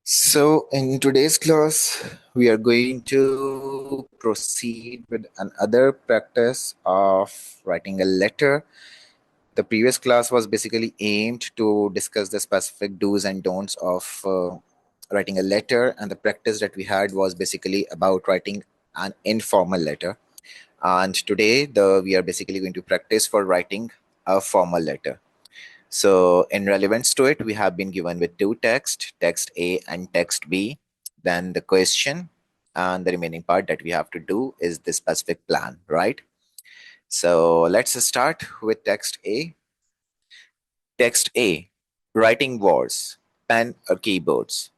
So, in today's class, we are going to proceed with another practice of writing a letter. The previous class was basically aimed to discuss the specific do's and don'ts of writing a letter, and the practice that we had was basically about writing an informal letter. And today, we are basically going to practice for writing a formal letter. So, in relevance to it, we have been given with two texts, text A and text B. Then the question and the remaining part that we have to do is the specific plan, right? So, let's start with text A. Text A, writing wars, pen or keyboards.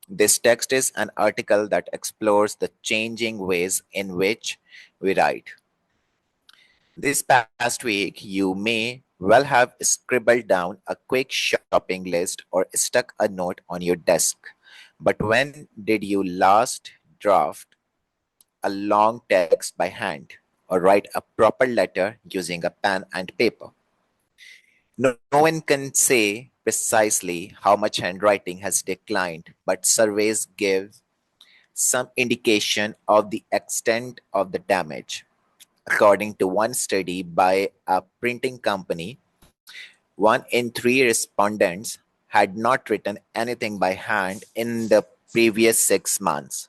This text is an article that explores the changing ways in which we write. This past week, you may well have scribbled down a quick shopping list or stuck a note on your desk. But when did you last draft a long text by hand or write a proper letter using a pen and paper? No one can say precisely how much handwriting has declined, but surveys give some indication of the extent of the damage. According to one study by a printing company, 1 in 3 respondents had not written anything by hand in the previous 6 months.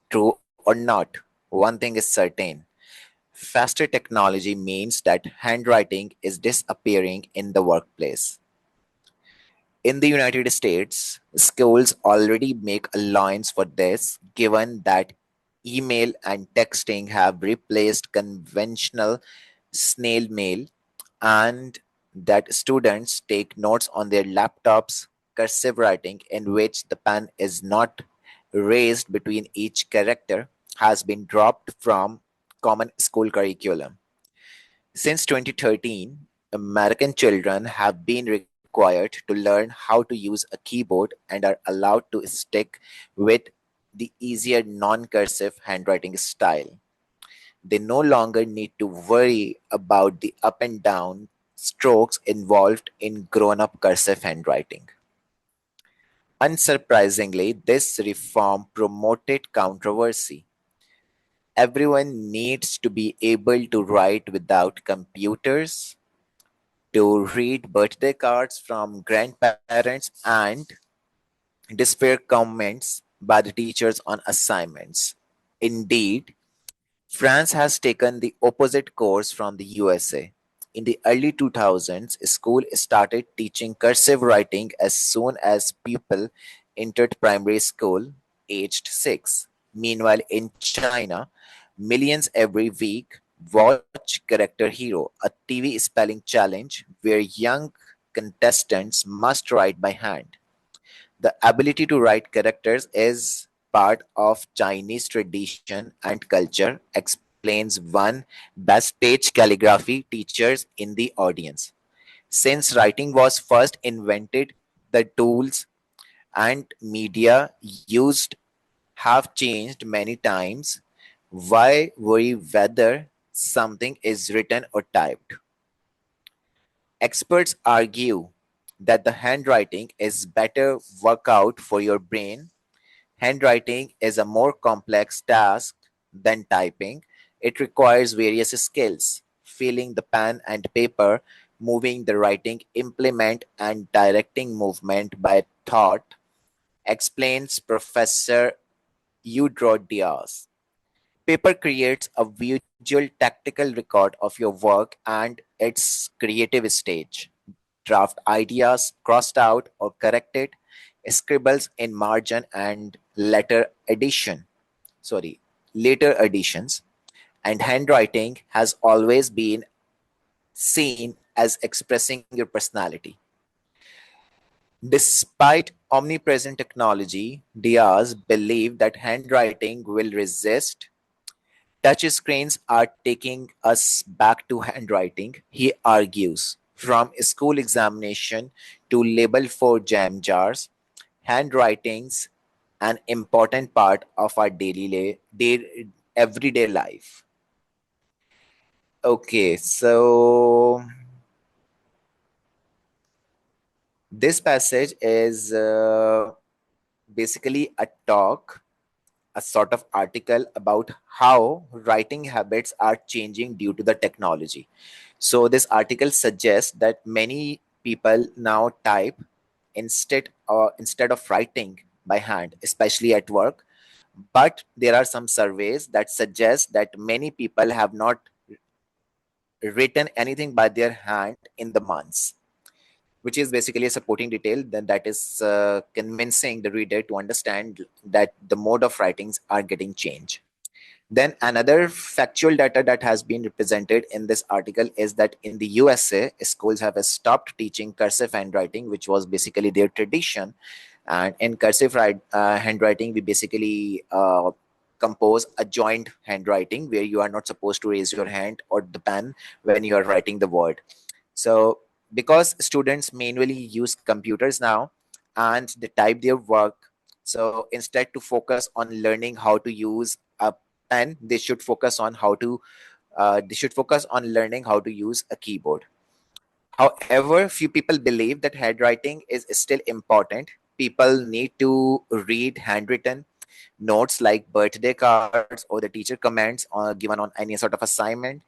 True or not, one thing is certain. Faster technology means that handwriting is disappearing in the workplace. In the United States, schools already make allowance for this, given that email and texting have replaced conventional snail mail, and that students take notes on their laptops, cursive writing, in which the pen is not raised between each character, has been dropped from common school curriculum. Since 2013, American children have been required to learn how to use a keyboard and are allowed to stick with the easier non-cursive handwriting style. They no longer need to worry about the up and down strokes involved in grown up cursive handwriting. Unsurprisingly, this reform promoted controversy. Everyone needs to be able to write without computers, to read birthday cards from grandparents, and despair comments by the teachers on assignments. Indeed, France has taken the opposite course from the USA. In the early 2000s, school started teaching cursive writing as soon as people entered primary school, aged 6. Meanwhile, in China, millions every week watch Character Hero, a TV spelling challenge where young contestants must write by hand. The ability to write characters is part of Chinese tradition and culture, explains one backstage calligraphy teachers in the audience. Since writing was first invented, the tools and media used have changed many times. Why worry whether something is written or typed? Experts argue that the handwriting is better workout for your brain. Handwriting is a more complex task than typing. It requires various skills: feeling the pen and paper, moving the writing implement, and directing movement by thought, explains Professor Eudro Diaz. Paper creates a visual tactical record of your work and its creative stage. Draft ideas crossed out or corrected, scribbles in margin and later additions, and handwriting has always been seen as expressing your personality. Despite omnipresent technology, Diaz believed that handwriting will resist. Touchscreens are taking us back to handwriting, he argues. From school examination to label for jam jars, handwriting's an important part of our everyday life. Okay, so this passage is basically a talk, a sort of article about how writing habits are changing due to the technology. So this article suggests that many people now type instead of writing by hand, especially at work. But there are some surveys that suggest that many people have not written anything by their hand in the months, which is basically a supporting detail that is convincing the reader to understand that the mode of writings are getting changed. Then another factual data that has been represented in this article is that in the USA, schools have stopped teaching cursive handwriting, which was basically their tradition. And in handwriting, we basically compose a joint handwriting where you are not supposed to raise your hand or the pen when you are writing the word. So, because students manually use computers now and they type their work, so instead to focus on learning how to use a pen, they should focus on learning how to use a keyboard. However, few people believe that handwriting is still important. People need to read handwritten notes like birthday cards or the teacher comments given on any sort of assignment.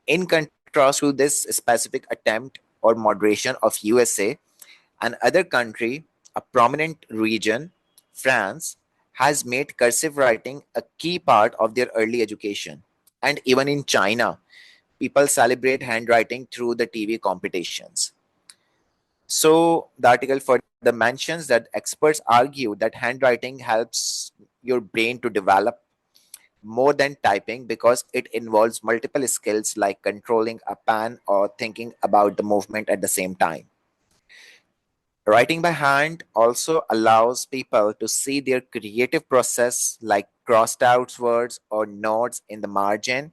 In contrast to this specific attempt or moderation of USA, and other country, a prominent region, France, has made cursive writing a key part of their early education. And even in China, people celebrate handwriting through the TV competitions. So the article further mentions that experts argue that handwriting helps your brain to develop more than typing because it involves multiple skills like controlling a pen or thinking about the movement at the same time. Writing by hand also allows people to see their creative process like crossed out words or notes in the margin,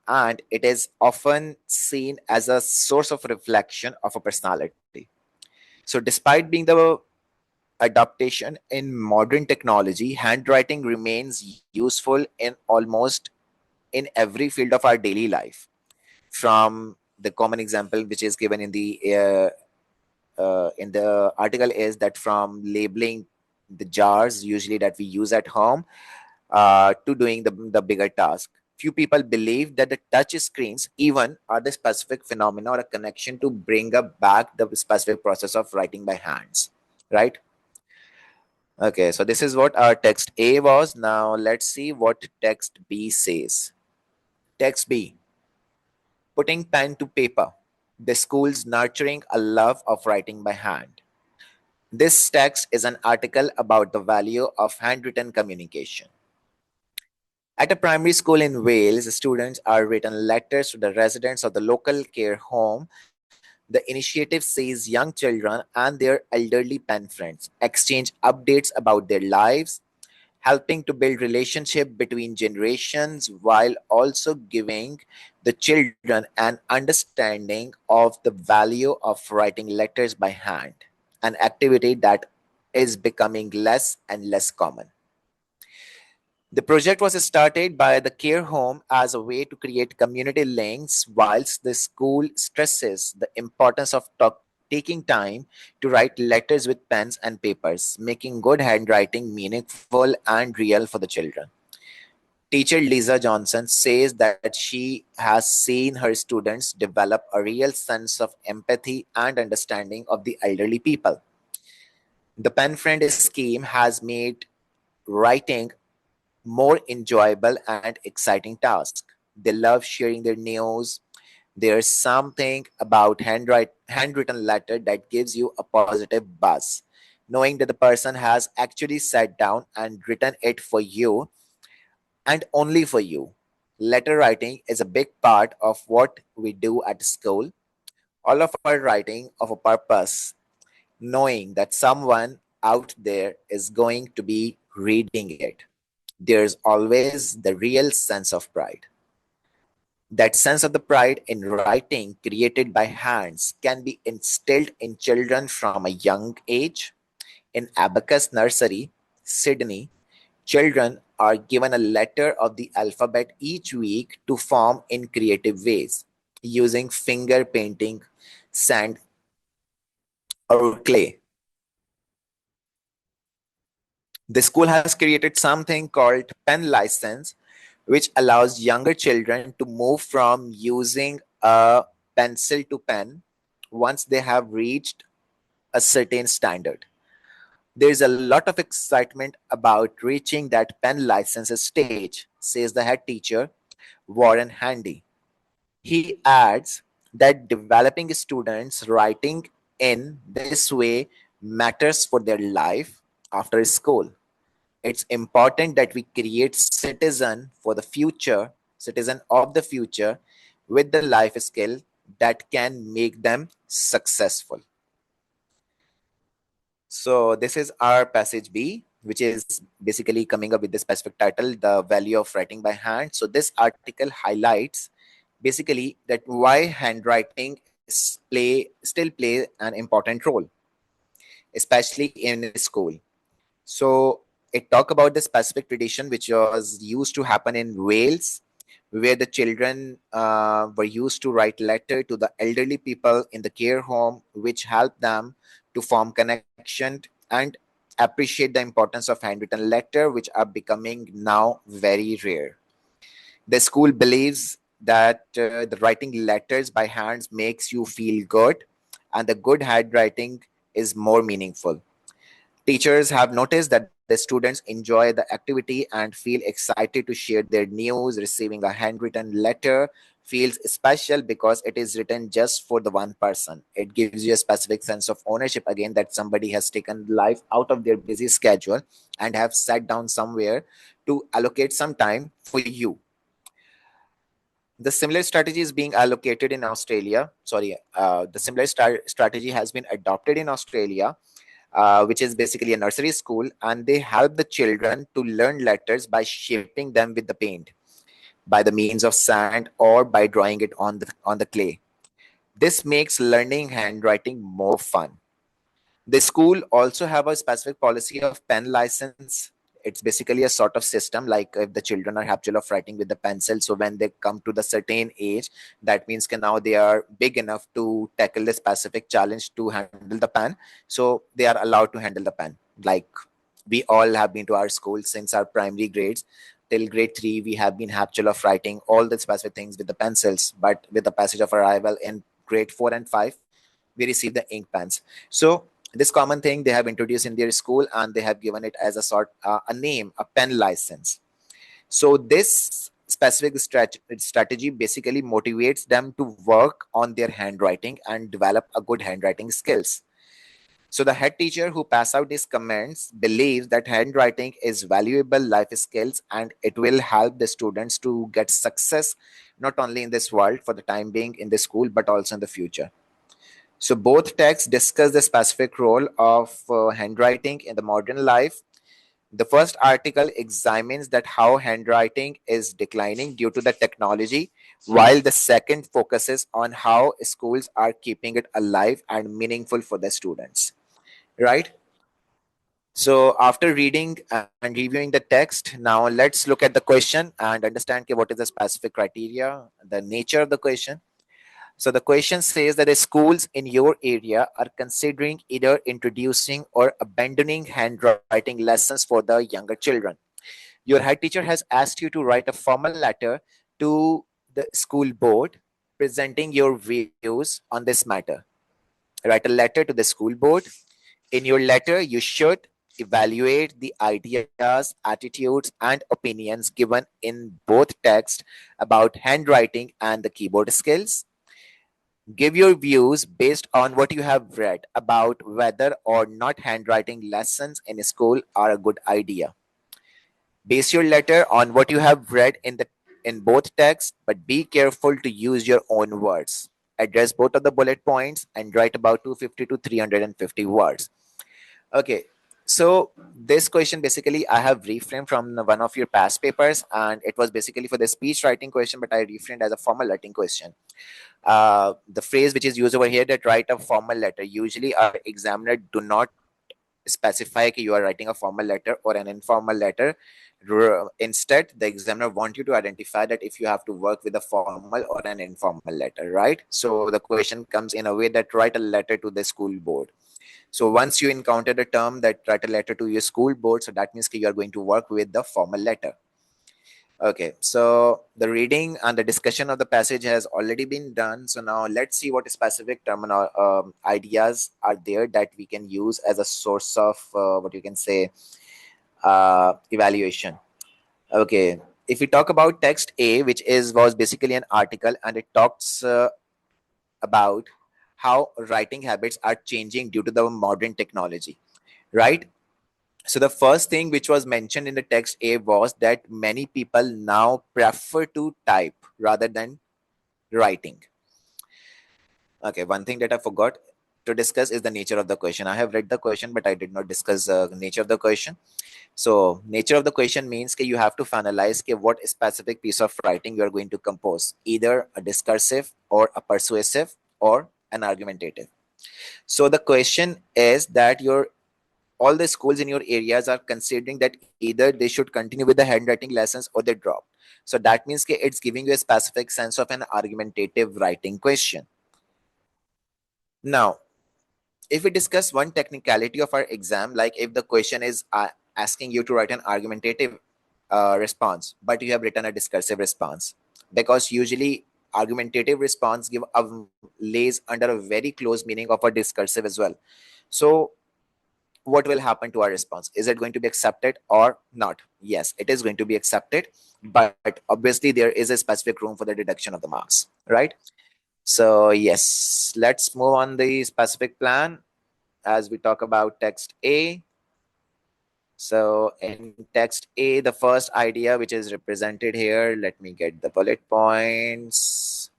and it is often seen as a source of reflection of a personality. So, despite being the adaptation in modern technology, handwriting remains useful in almost in every field of our daily life. From the common example which is given in the article is that from labeling the jars usually that we use at home to doing the bigger task. Few people believe that the touch screens even are the specific phenomena or a connection to bring up back the specific process of writing by hands, right? Okay, so this is what our text A was. Now let's see what text B says. Text B, putting pen to paper. The school's nurturing a love of writing by hand. This text is an article about the value of handwritten communication. At a primary school in Wales, students are written letters to the residents of the local care home. The initiative says young children and their elderly pen friends exchange updates about their lives, helping to build relationship between generations while also giving the children an understanding of the value of writing letters by hand, an activity that is becoming less and less common. The project was started by the care home as a way to create community links, whilst the school stresses the importance of taking time to write letters with pens and papers, making good handwriting meaningful and real for the children. Teacher Lisa Johnson says that she has seen her students develop a real sense of empathy and understanding of the elderly people. The pen friend scheme has made writing more enjoyable and exciting task. They love sharing their news. There's something about handwritten letter that gives you a positive buzz. Knowing that the person has actually sat down and written it for you and only for you. Letter writing is a big part of what we do at school. All of our writing of a purpose, knowing that someone out there is going to be reading it. There's always the real sense of pride. That sense of the pride in writing created by hands can be instilled in children from a young age. In Abacus Nursery, Sydney, children are given a letter of the alphabet each week to form in creative ways, using finger painting, sand, or clay. The school has created something called pen license, which allows younger children to move from using a pencil to pen once they have reached a certain standard. There's a lot of excitement about reaching that pen license stage, says the head teacher, Warren Handy. He adds that developing students writing in this way matters for their life after school. It's important that we create citizen of the future with the life skill that can make them successful. So this is our passage B, which is basically coming up with the specific title, The Value of Writing by Hand. So this article highlights basically that why handwriting still play an important role, especially in school. So it talk about the specific tradition which was used to happen in Wales, where the children were used to write letter to the elderly people in the care home, which helped them to form connection and appreciate the importance of handwritten letter, which are becoming now very rare. The school believes that the writing letters by hands makes you feel good, and the good handwriting is more meaningful. Teachers have noticed that the students enjoy the activity and feel excited to share their news. Receiving a handwritten letter feels special because it is written just for the one person. It gives you a specific sense of ownership again, that somebody has taken life out of their busy schedule and have sat down somewhere to allocate some time for you. The similar strategy is being allocated in Australia. The similar strategy has been adopted in Australia, which is basically a nursery school, and they help the children to learn letters by shaping them with the paint, by the means of sand, or by drawing it on the clay. This makes learning handwriting more fun. The school also have a specific policy of pen license. It's basically a sort of system, like if the children are habitual of writing with the pencil, so when they come to the certain age, that means now they are big enough to tackle the specific challenge to handle the pen, so they are allowed to handle the pen. Like, we all have been to our school since our primary grades till grade 3, we have been habitual of writing all the specific things with the pencils, but with the passage of arrival in grade 4 and 5, we receive the ink pens. So this common thing they have introduced in their school, and they have given it as a name, a pen license. So this specific strategy basically motivates them to work on their handwriting and develop a good handwriting skills. So the head teacher who pass out these comments believes that handwriting is valuable life skills, and it will help the students to get success not only in this world for the time being in the school, but also in the future. So both texts discuss the specific role of handwriting in the modern life. The first article examines that how handwriting is declining due to the technology, while the second focuses on how schools are keeping it alive and meaningful for the students. Right? So after reading and reviewing the text, now let's look at the question and understand what is the specific criteria, the nature of the question. So the question says that the schools in your area are considering either introducing or abandoning handwriting lessons for the younger children. Your head teacher has asked you to write a formal letter to the school board presenting your views on this matter. Write a letter to the school board. In your letter, you should evaluate the ideas, attitudes, and opinions given in both texts about handwriting and the keyboard skills. Give your views based on what you have read about whether or not handwriting lessons in school are a good idea. Base your letter on what you have read in both texts, but be careful to use your own words. Address both of the bullet points and write about 250 to 350 words. Okay, so this question basically I have reframed from one of your past papers, and it was basically for the speech writing question, but I reframed as a formal writing question. The phrase which is used over here, that write a formal letter, usually our examiner do not specify that you are writing a formal letter or an informal letter. Instead, the examiner want you to identify that if you have to work with a formal or an informal letter, right? So the question comes in a way that write a letter to the school board. So once you encounter the term that write a letter to your school board, so that means you are going to work with the formal letter. Okay, so the reading and the discussion of the passage has already been done. So now let's see what specific terminal ideas are there that we can use as a source of what you can say evaluation. Okay, if we talk about text A, which is was basically an article, and it talks about how writing habits are changing due to the modern technology, right? So the first thing which was mentioned in the text A was that many people now prefer to type rather than writing. Okay, one thing that I forgot to discuss is the nature of the question. I have read the question, but I did not discuss the nature of the question. So nature of the question means that you have to finalize what specific piece of writing you are going to compose, either a discursive or a persuasive or an argumentative. So the question is that your all the schools in your areas are considering that either they should continue with the handwriting lessons or they drop. So that means it's giving you a specific sense of an argumentative writing question. Now, if we discuss one technicality of our exam, like if the question is asking you to write an argumentative response, but you have written a discursive response, because usually argumentative response lays under a very close meaning of a discursive as well. So what will happen to our response? Is it going to be accepted or not? Yes, it is going to be accepted, but obviously there is a specific room for the deduction of the marks, right? So yes, let's move on the specific plan as we talk about text A. So in text A, the first idea which is represented here, let me get the bullet points.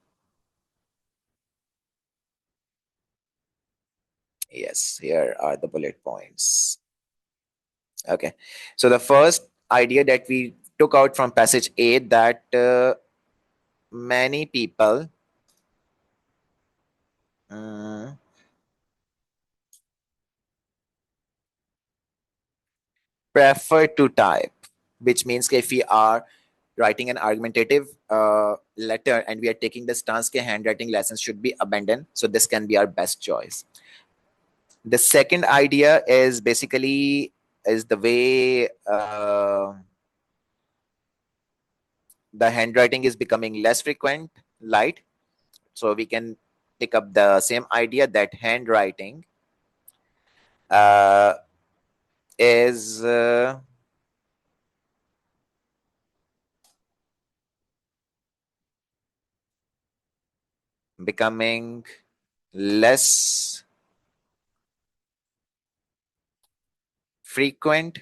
Yes, here are the bullet points. Okay, so the first idea that we took out from passage A, that many people mm, prefer to type, which means if we are writing an argumentative letter and we are taking the stance that handwriting lessons should be abandoned, so this can be our best choice. The second idea is basically is the way the handwriting is becoming less frequent, light. So we can pick up the same idea that handwriting uh, is becoming less frequent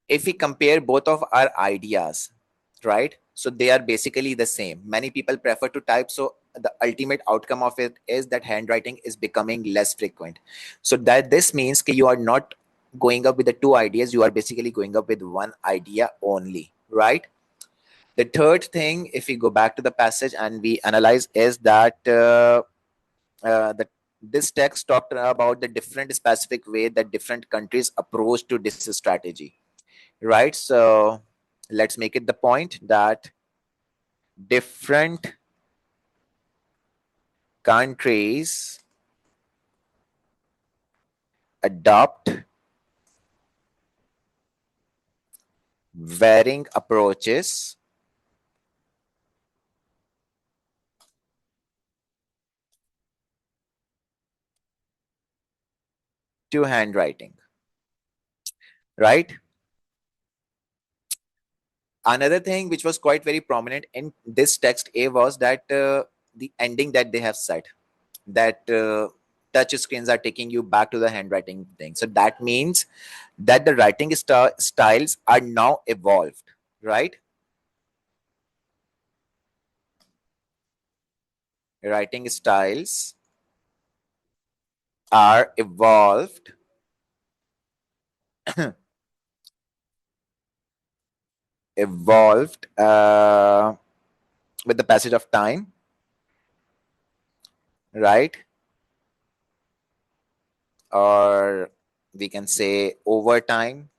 if we compare both of our ideas, right? So they are basically the same. Many people prefer to type, so the ultimate outcome of it is that handwriting is becoming less frequent. So that this means that you are not going up with the two ideas, you are basically going up with one idea only, right? The third thing, if we go back to the passage and we analyze, is that this text talked about the different specific way that different countries approach to this strategy, right? So let's make it the point that different countries adopt varying approaches to handwriting, right? Another thing which was quite very prominent in this text A was that the ending that they have said, that touch screens are taking you back to the handwriting thing. So that means that the writing styles are now evolved, right? Writing styles are evolved evolved with the passage of time, right? Or we can say over time.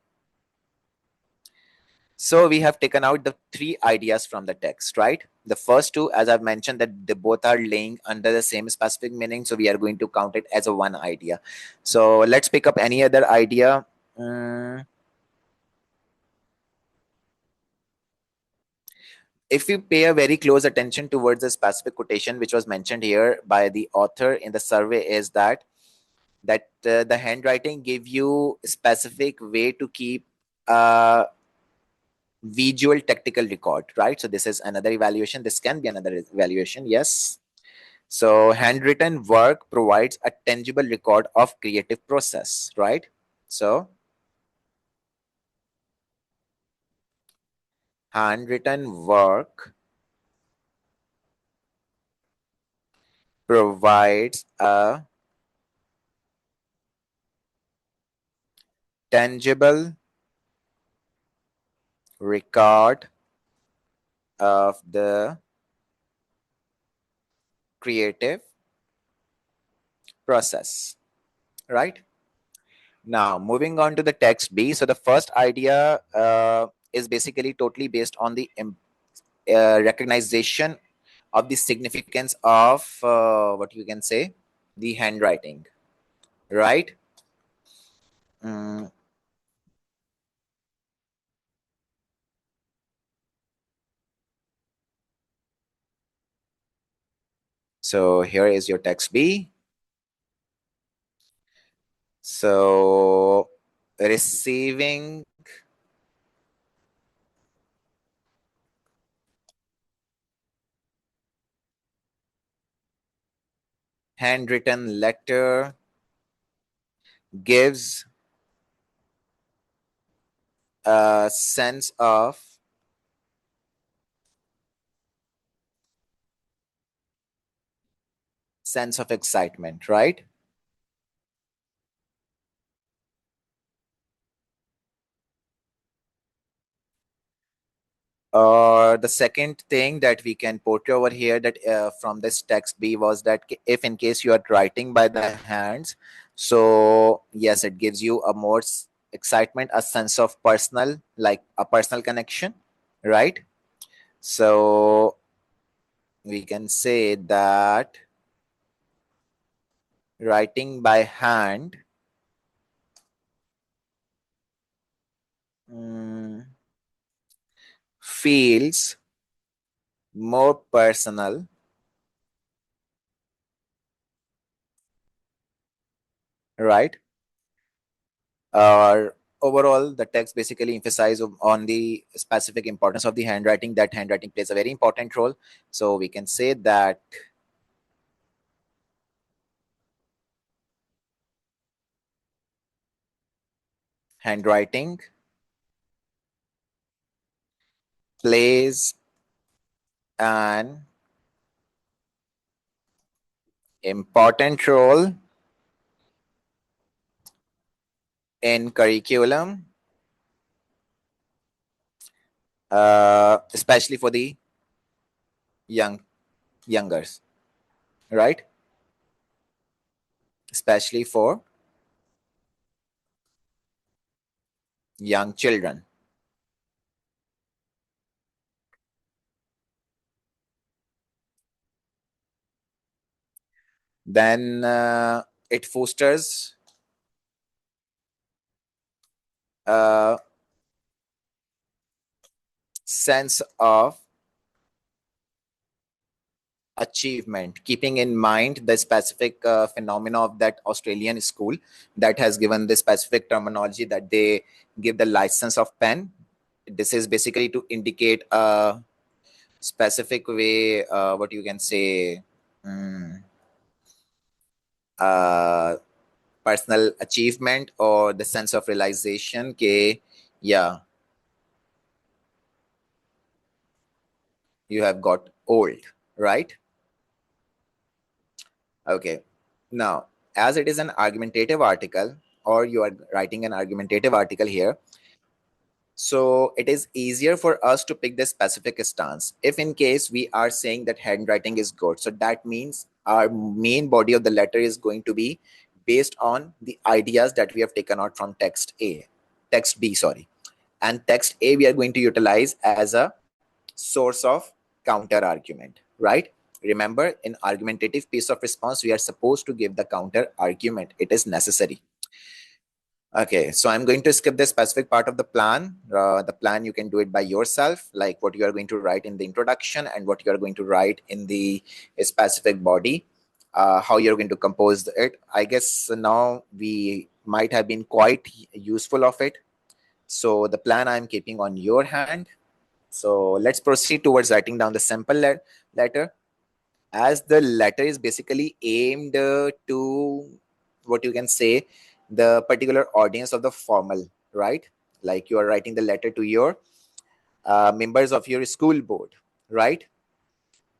So we have taken out the three ideas from the text, right? The first two, as I've mentioned, that they both are laying under the same specific meaning, so we are going to count it as a one idea. So let's pick up any other idea. Mm, if you pay a very close attention towards the specific quotation which was mentioned here by the author in the survey, is that the handwriting give you a specific way to keep a visual tactical record, right? So this is another evaluation. This can be another evaluation, yes. So handwritten work provides a tangible record of creative process, right? So handwritten work provides a tangible record of the creative process, right? Now, moving on to the text B. So the first idea is basically totally based on the recognition of the significance of what you can say, the handwriting, right? Mm, so here is your text B. So receiving handwritten letter gives a sense of excitement, right? The second thing that we can portray over here, that from this text B, was that if in case you are writing by the hands, so yes, it gives you a more excitement, a sense of personal, like a personal connection, right? So we can say that writing by hand mm, feels more personal, right? Or overall, the text basically emphasizes on the specific importance of the handwriting, that handwriting plays a very important role. So we can say that handwriting plays an important role in curriculum, especially for the youngers, right? Especially for young children. Then it fosters a sense of achievement, keeping in mind the specific phenomena of that Australian school that has given the specific terminology that they give the license of pen. This is basically to indicate a specific way, what you can say, mm, uh, personal achievement or the sense of realization. Okay, yeah, you have got old, right? Okay. Now, as it is an argumentative article, or you are writing an argumentative article here, so it is easier for us to pick the specific stance. If in case we are saying that handwriting is good, so that means our main body of the letter is going to be based on the ideas that we have taken out from text A, text B, sorry. and text A we are going to utilize as a source of counter argument, right? Remember, in argumentative piece of response, we are supposed to give the counter argument. It is necessary. Okay, so I'm going to skip the specific part of the plan. The plan, you can do it by yourself, like what you are going to write in the introduction and what you are going to write in the specific body, how you're going to compose it. I guess now we might have been quite useful of it. So the plan I'm keeping on your hand. So let's proceed towards writing down the sample letter. As the letter is basically aimed to, what you can say, the particular audience of the formal, right? Like you are writing the letter to your members of your school board, right?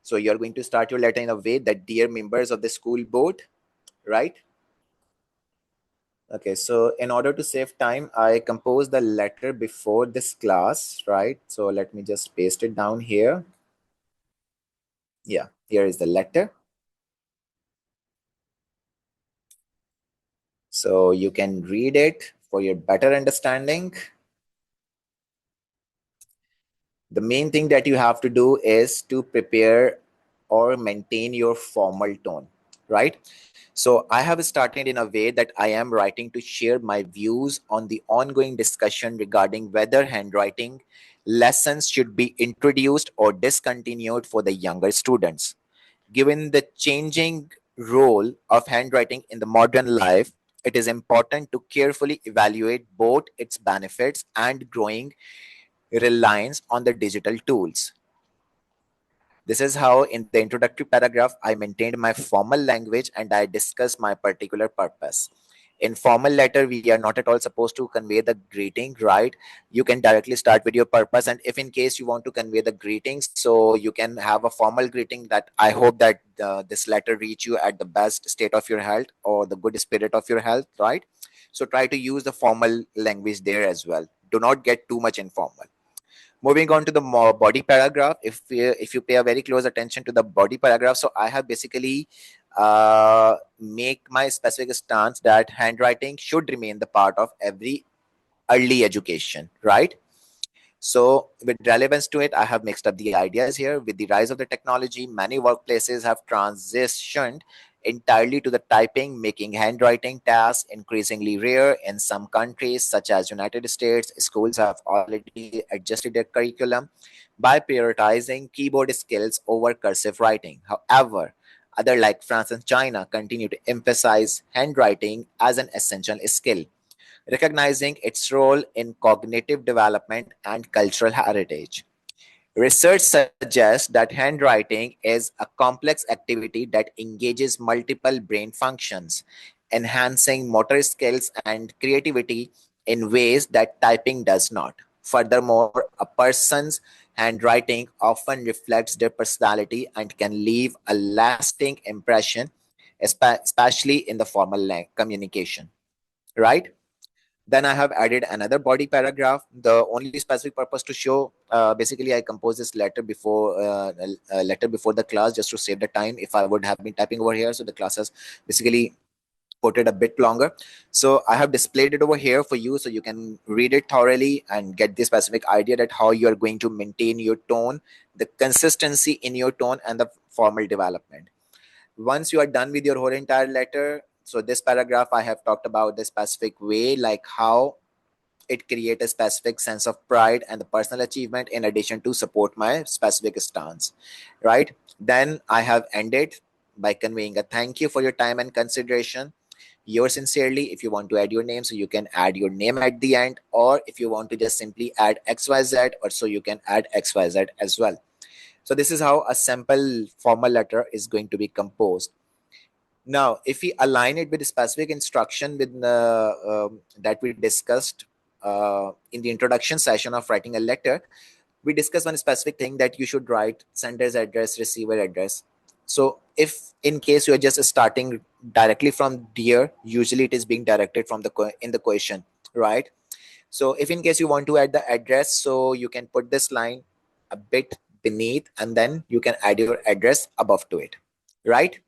So you're going to start your letter in a way that, dear members of the school board, right? Okay, so in order to save time, I composed the letter before this class, right? So let me just paste it down here. Yeah, here is the letter. So you can read it for your better understanding. The main thing that you have to do is to prepare or maintain your formal tone, right? So I have started in a way that I am writing to share my views on the ongoing discussion regarding whether handwriting lessons should be introduced or discontinued for the younger students. Given the changing role of handwriting in the modern life, it is important to carefully evaluate both its benefits and growing reliance on the digital tools. This is how, in the introductory paragraph, I maintained my formal language and I discussed my particular purpose. In formal letter, we are not at all supposed to convey the greeting, right? You can directly start with your purpose, and if in case you want to convey the greetings, so you can have a formal greeting that I hope that this letter reach you at the best state of your health or the good spirit of your health, right? So try to use the formal language there as well. Do not get too much informal. Moving on to the body paragraph, if you pay a very close attention to the body paragraph, so I have basically make my specific stance that handwriting should remain the part of every early education, right? So, with relevance to it, I have mixed up the ideas here. With the rise of the technology, many workplaces have transitioned entirely to the typing, making handwriting tasks increasingly rare. In some countries, such as United States, schools have already adjusted their curriculum by prioritizing keyboard skills over cursive writing. However, other like France and China continue to emphasize handwriting as an essential skill, recognizing its role in cognitive development and cultural heritage. Research suggests that handwriting is a complex activity that engages multiple brain functions, enhancing motor skills and creativity in ways that typing does not. Furthermore, a person's handwriting often reflects their personality and can leave a lasting impression, especially in the formal communication. Right? Then I have added another body paragraph. The only specific purpose to show, basically, I composed this letter before the class just to save the time. If I would have been typing over here, so the class has basically put it a bit longer. So I have displayed it over here for you, so you can read it thoroughly and get the specific idea that how you are going to maintain your tone, the consistency in your tone, and the formal development. Once you are done with your whole entire letter, so this paragraph I have talked about the specific way, like how it create a specific sense of pride and the personal achievement in addition to support my specific stance, right? Then I have ended by conveying a thank you for your time and consideration. Yours sincerely. If you want to add your name, so you can add your name at the end, or if you want to just simply add xyz, or so you can add xyz as well. So this is how a sample formal letter is going to be composed. Now, if we align it with a specific instruction with that we discussed in the introduction session of writing a letter, we discussed one specific thing that you should write sender's address, receiver address. So if in case you are just starting directly from dear, usually it is being directed from the in the question, right? So if in case you want to add the address, so you can put this line a bit beneath and then you can add your address above to it, right?